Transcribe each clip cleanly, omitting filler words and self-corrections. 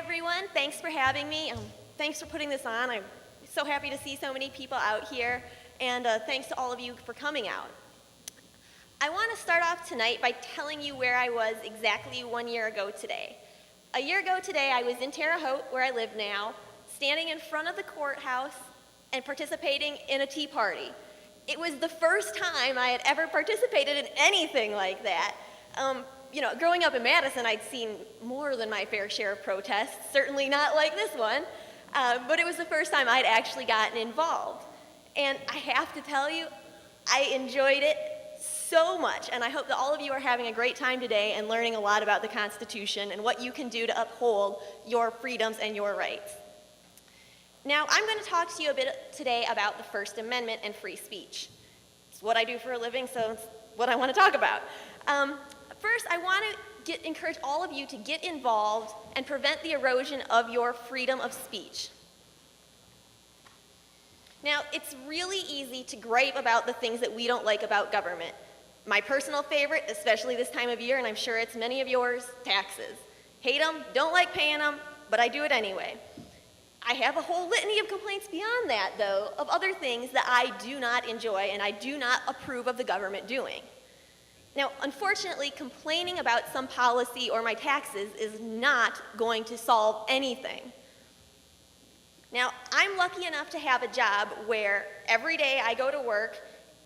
everyone. Thanks for having me. Thanks for putting this on. I'm so happy to see so many people out here, and thanks to all of you for coming out. I want to start off tonight by telling you where I was exactly 1 year ago today. A year ago today, I was in Terre Haute, where I live now, standing in front of the courthouse and participating in a tea party. It was the first time I had ever participated in anything like that. Growing up in Madison, I'd seen more than my fair share of protests, certainly not like this one, but it was the first time I'd actually gotten involved. And I have to tell you, I enjoyed it so much, and I hope that all of you are having a great time today and learning a lot about the Constitution and what you can do to uphold your freedoms and your rights. Now, I'm going to talk to you a bit today about the First Amendment and free speech. It's what I do for a living, so it's what I want to talk about. First, I want to encourage all of you to get involved and prevent the erosion of your freedom of speech. Now, it's really easy to gripe about the things that we don't like about government. My personal favorite, especially this time of year, and I'm sure it's many of yours, taxes. Hate them, don't like paying them, but I do it anyway. I have a whole litany of complaints beyond that, though, of other things that I do not enjoy and I do not approve of the government doing. Now, unfortunately, complaining about some policy or my taxes is not going to solve anything. Now, I'm lucky enough to have a job where every day I go to work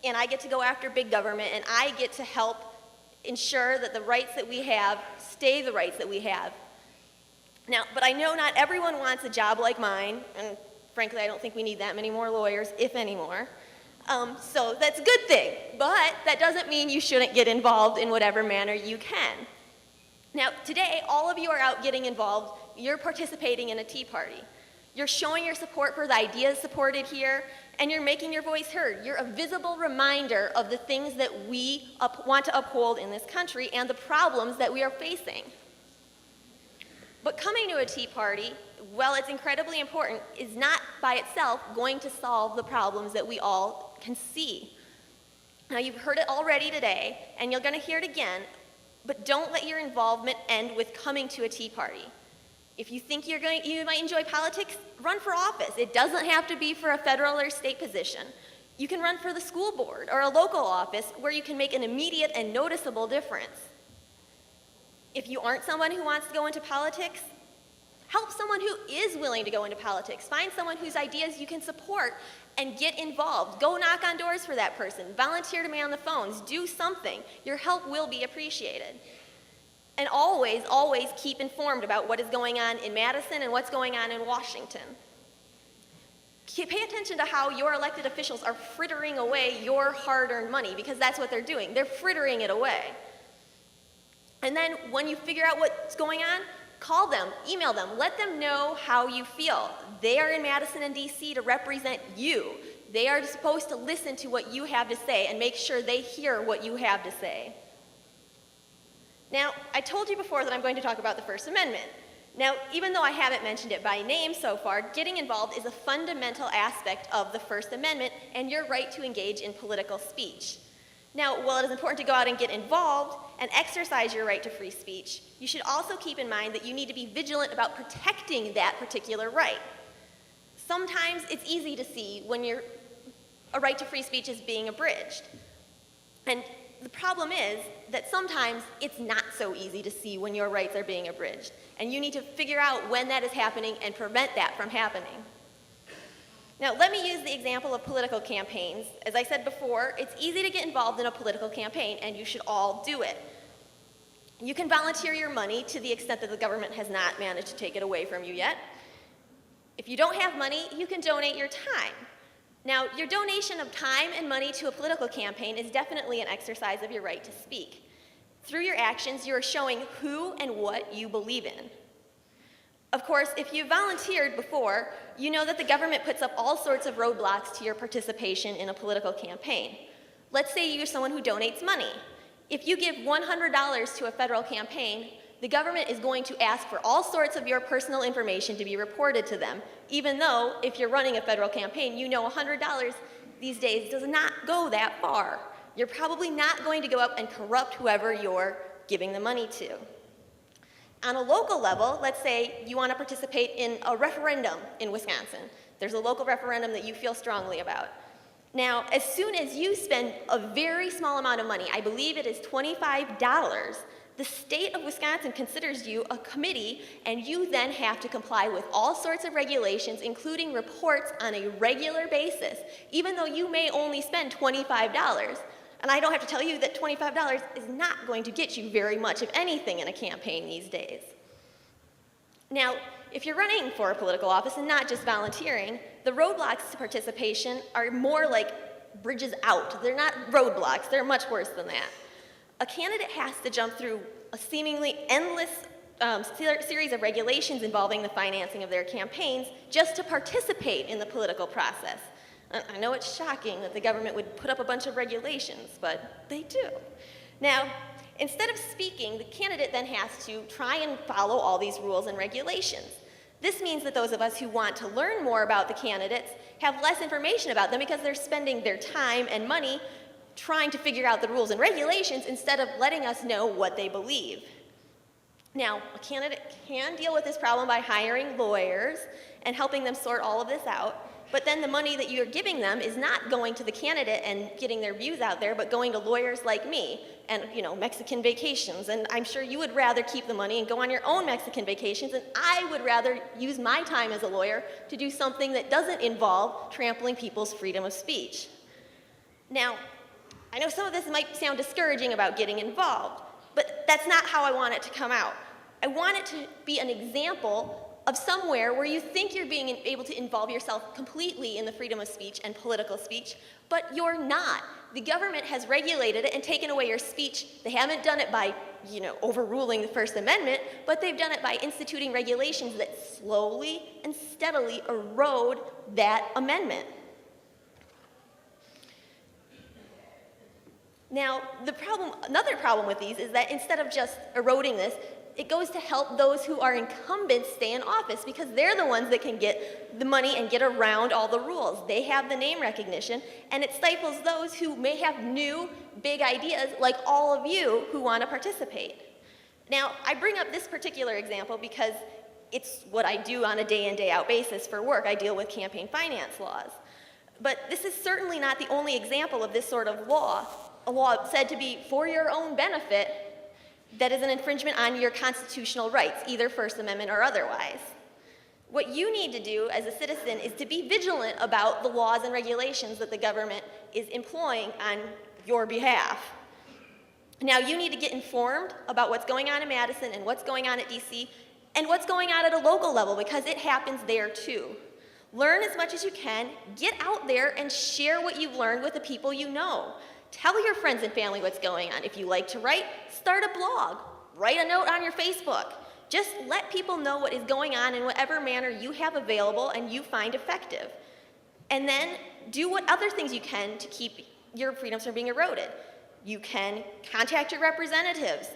and I get to go after big government and I get to help ensure that the rights that we have stay the rights that we have. Now, but I know not everyone wants a job like mine, and frankly, I don't think we need that many more lawyers, if any more. So that's a good thing, but that doesn't mean you shouldn't get involved in whatever manner you can. Now, today, all of you are out getting involved. You're participating in a tea party. You're showing your support for the ideas supported here, and you're making your voice heard. You're a visible reminder of the things that we want to uphold in this country and the problems that we are facing. But coming to a tea party, while it's incredibly important, is not by itself going to solve the problems that we all can see. Now, you've heard it already today, and you're going to hear it again, but don't let your involvement end with coming to a tea party. If you think you might enjoy politics, run for office. It doesn't have to be for a federal or state position. You can run for the school board or a local office where you can make an immediate and noticeable difference. If you aren't someone who wants to go into politics, help someone who is willing to go into politics. Find someone whose ideas you can support and get involved. Go knock on doors for that person. Volunteer to man the phones. Do something. Your help will be appreciated. And always, always keep informed about what is going on in Madison and what's going on in Washington. Pay attention to how your elected officials are frittering away your hard-earned money, because that's what they're doing. They're frittering it away. And then when you figure out what's going on, call them, email them, let them know how you feel. They are in Madison and DC to represent you. They are supposed to listen to what you have to say and make sure they hear what you have to say. Now, I told you before that I'm going to talk about the First Amendment. Now, even though I haven't mentioned it by name so far, getting involved is a fundamental aspect of the First Amendment and your right to engage in political speech. Now, while it is important to go out and get involved and exercise your right to free speech, you should also keep in mind that you need to be vigilant about protecting that particular right. Sometimes it's easy to see when a right to free speech is being abridged. And the problem is that sometimes it's not so easy to see when your rights are being abridged. And you need to figure out when that is happening and prevent that from happening. Now, let me use the example of political campaigns. As I said before, it's easy to get involved in a political campaign, and you should all do it. You can volunteer your money to the extent that the government has not managed to take it away from you yet. If you don't have money, you can donate your time. Now, your donation of time and money to a political campaign is definitely an exercise of your right to speak. Through your actions, you are showing who and what you believe in. Of course, if you volunteered before, you know that the government puts up all sorts of roadblocks to your participation in a political campaign. Let's say you're someone who donates money. If you give $100 to a federal campaign, the government is going to ask for all sorts of your personal information to be reported to them, even though if you're running a federal campaign, you know $100 these days does not go that far. You're probably not going to go up and corrupt whoever you're giving the money to. On a local level, let's say you want to participate in a referendum in Wisconsin. There's a local referendum that you feel strongly about. Now, as soon as you spend a very small amount of money, I believe it is $25, the state of Wisconsin considers you a committee, and you then have to comply with all sorts of regulations, including reports on a regular basis, even though you may only spend $25. And I don't have to tell you that $25 is not going to get you very much of anything in a campaign these days. Now, if you're running for a political office and not just volunteering, the roadblocks to participation are more like bridges out. They're not roadblocks, they're much worse than that. A candidate has to jump through a seemingly endless series of regulations involving the financing of their campaigns just to participate in the political process. I know it's shocking that the government would put up a bunch of regulations, but they do. Now, instead of speaking, the candidate then has to try and follow all these rules and regulations. This means that those of us who want to learn more about the candidates have less information about them because they're spending their time and money trying to figure out the rules and regulations instead of letting us know what they believe. Now, a candidate can deal with this problem by hiring lawyers and helping them sort all of this out, but then the money that you're giving them is not going to the candidate and getting their views out there, but going to lawyers like me and, Mexican vacations. And I'm sure you would rather keep the money and go on your own Mexican vacations, and I would rather use my time as a lawyer to do something that doesn't involve trampling people's freedom of speech. Now, I know some of this might sound discouraging about getting involved, but that's not how I want it to come out. I want it to be an example of somewhere where you think you're being able to involve yourself completely in the freedom of speech and political speech, but you're not. The government has regulated it and taken away your speech. They haven't done it by, overruling the First Amendment, but they've done it by instituting regulations that slowly and steadily erode that amendment. Now, another problem with these is that instead of just eroding this, it goes to help those who are incumbents stay in office because they're the ones that can get the money and get around all the rules. They have the name recognition, and it stifles those who may have new, big ideas like all of you who want to participate. Now, I bring up this particular example because it's what I do on a day in, day out basis for work. I deal with campaign finance laws. But this is certainly not the only example of this sort of law, a law said to be for your own benefit that is an infringement on your constitutional rights, either First Amendment or otherwise. What you need to do as a citizen is to be vigilant about the laws and regulations that the government is employing on your behalf. Now, you need to get informed about what's going on in Madison and what's going on at DC and what's going on at a local level because it happens there too. Learn as much as you can, get out there and share what you've learned with the people you know. Tell your friends and family what's going on. If you like to write, start a blog. Write a note on your Facebook. Just let people know what is going on in whatever manner you have available and you find effective. And then do what other things you can to keep your freedoms from being eroded. You can contact your representatives.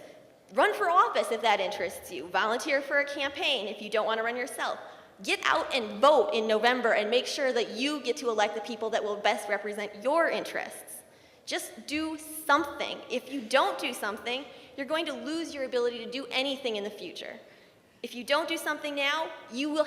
Run for office if that interests you. Volunteer for a campaign if you don't want to run yourself. Get out and vote in November and make sure that you get to elect the people that will best represent your interests. Just do something. If you don't do something, you're going to lose your ability to do anything in the future. If you don't do something now, you will